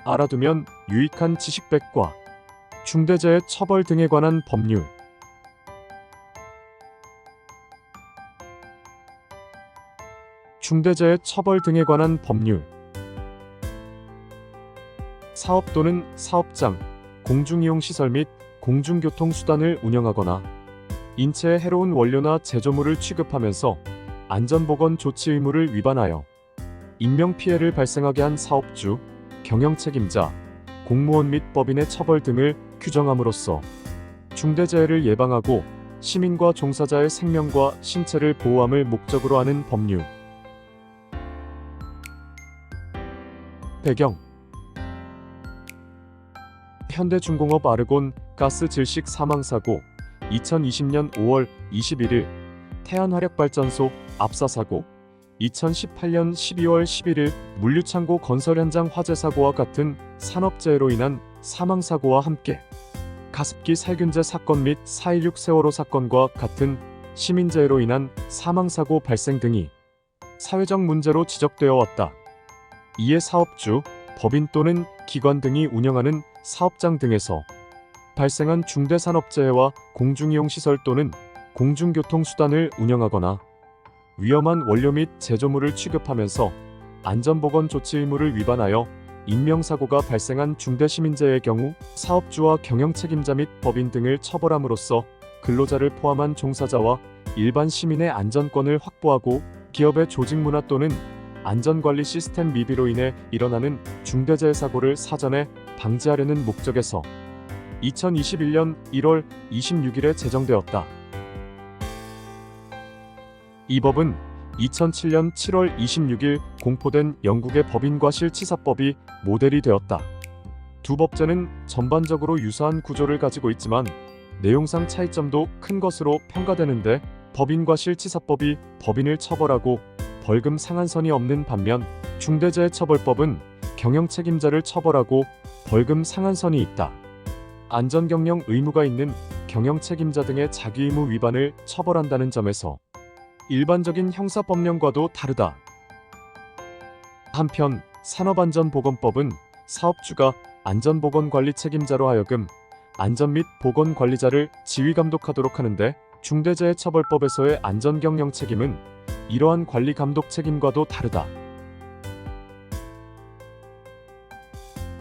알아두면 유익한 지식백과 중대재해 처벌 등에 관한 법률. 중대재해 처벌 등에 관한 법률. 사업 또는 사업장, 공중이용시설 및 공중교통수단을 운영하거나 인체에 해로운 원료나 제조물을 취급하면서 안전보건 조치 의무를 위반하여 인명피해를 발생하게 한 사업주, 경영책임자, 공무원 및 법인의 처벌 등을 규정함으로써 중대재해를 예방하고 시민과 종사자의 생명과 신체를 보호함을 목적으로 하는 법률. 배경: 현대중공업 아르곤 가스 질식 사망사고, 2020년 5월 21일 태안화력발전소 압사사고, 2018년 12월 11일 물류창고 건설 현장 화재 사고와 같은 산업재해로 인한 사망사고와 함께 가습기 살균제 사건 및 4.16 세월호 사건과 같은 시민재해로 인한 사망사고 발생 등이 사회적 문제로 지적되어 왔다. 이에 사업주, 법인 또는 기관 등이 운영하는 사업장 등에서 발생한 중대산업재해와 공중이용시설 또는 공중교통수단을 운영하거나 위험한 원료 및 제조물을 취급하면서 안전보건 조치 의무를 위반하여 인명사고가 발생한 중대시민재해의 경우 사업주와 경영책임자 및 법인 등을 처벌함으로써 근로자를 포함한 종사자와 일반 시민의 안전권을 확보하고 기업의 조직문화 또는 안전관리 시스템 미비로 인해 일어나는 중대재해 사고를 사전에 방지하려는 목적에서 2021년 1월 26일에 제정되었다. 이 법은 2007년 7월 26일 공포된 영국의 법인과실치사법이 모델이 되었다. 두 법제는 전반적으로 유사한 구조를 가지고 있지만 내용상 차이점도 큰 것으로 평가되는데, 법인과실치사법이 법인을 처벌하고 벌금 상한선이 없는 반면 중대재해처벌법은 경영책임자를 처벌하고 벌금 상한선이 있다. 안전경영 의무가 있는 경영책임자 등의 자기의무 위반을 처벌한다는 점에서 일반적인 형사법령과도 다르다. 한편 산업안전보건법은 사업주가 안전보건관리 책임자로 하여금 안전 및 보건관리자를 지휘감독하도록 하는데, 중대재해처벌법에서의 안전경영 책임은 이러한 관리 감독 책임과도 다르다.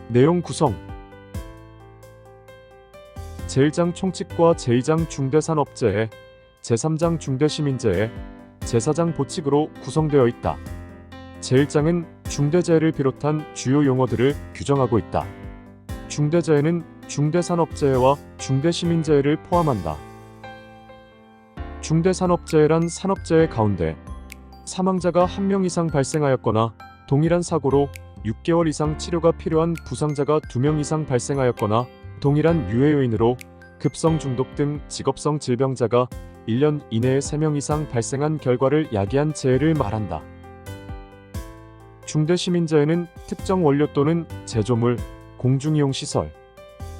내용 구성: 제1장 총칙과 제2장 중대산업재해, 제3장 중대시민재해, 제4장 보칙으로 구성되어 있다. 제1장은 중대재해를 비롯한 주요 용어들을 규정하고 있다. 중대재해는 중대산업재해와 중대시민재해를 포함한다. 중대산업재해란 산업재해 가운데 사망자가 1명 이상 발생하였거나 동일한 사고로 6개월 이상 치료가 필요한 부상자가 2명 이상 발생하였거나 동일한 유해 요인으로 급성 중독 등 직업성 질병자가 1년 이내에 3명 이상 발생한 결과를 야기한 재해를 말한다. 중대시민재해는 특정 원료 또는 제조물, 공중이용시설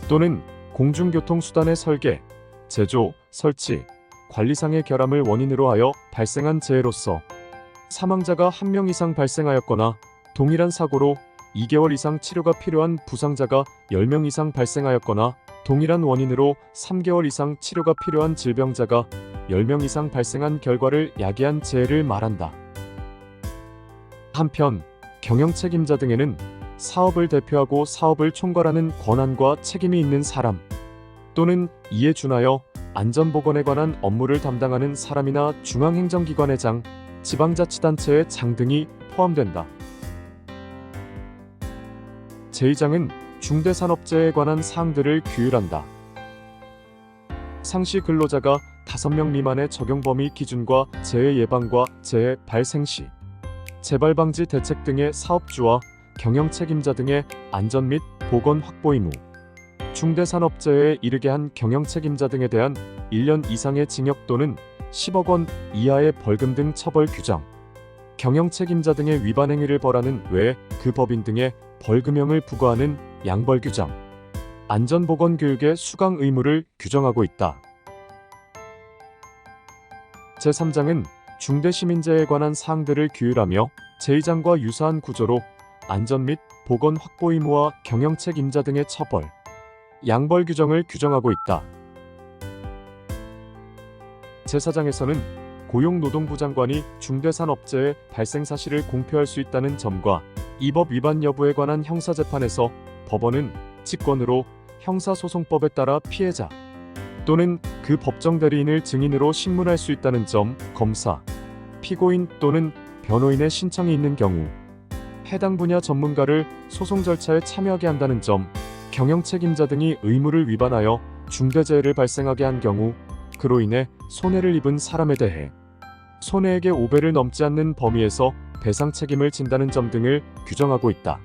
또는 공중교통수단의 설계, 제조, 설치, 관리상의 결함을 원인으로 하여 발생한 재해로서 사망자가 1명 이상 발생하였거나 동일한 사고로 2개월 이상 치료가 필요한 부상자가 10명 이상 발생하였거나 동일한 원인으로 3개월 이상 치료가 필요한 질병자가 10명 이상 발생한 결과를 야기한 재해를 말한다. 한편 경영책임자 등에는 사업을 대표하고 사업을 총괄하는 권한과 책임이 있는 사람 또는 이에 준하여 안전보건에 관한 업무를 담당하는 사람이나 중앙행정기관의 장, 지방자치단체의 장 등이 포함된다. 제2장은 중대산업재해에 관한 사항들을 규율한다. 상시 근로자가 5명 미만의 적용 범위 기준과 재해 예방과 재해 발생 시 재발 방지 대책 등의 사업주와 경영책임자 등의 안전 및 보건 확보 의무, 중대산업재해에 이르게 한 경영책임자 등에 대한 1년 이상의 징역 또는 10억 원 이하의 벌금 등 처벌 규정, 경영책임자 등의 위반 행위를 벌하는 외에 그 법인 등의 벌금형을 부과하는 양벌 규정, 안전보건교육의 수강 의무를 규정하고 있다. 제3장은 중대시민재해에 관한 사항들을 규율하며 제2장과 유사한 구조로 안전 및 보건 확보 의무와 경영 책임자 등의 처벌, 양벌 규정을 규정하고 있다. 제4장에서는 고용노동부 장관이 중대산업재해 발생 사실을 공표할 수 있다는 점과 이 법 위반 여부에 관한 형사재판에서 법원은 직권으로 형사소송법에 따라 피해자 또는 그 법정 대리인을 증인으로 신문할 수 있다는 점, 검사, 피고인 또는 변호인의 신청이 있는 경우 해당 분야 전문가를 소송 절차에 참여하게 한다는 점, 경영 책임자 등이 의무를 위반하여 중대재해를 발생하게 한 경우 그로 인해 손해를 입은 사람에 대해 손해액의 5배를 넘지 않는 범위에서 배상 책임을 진다는 점 등을 규정하고 있다.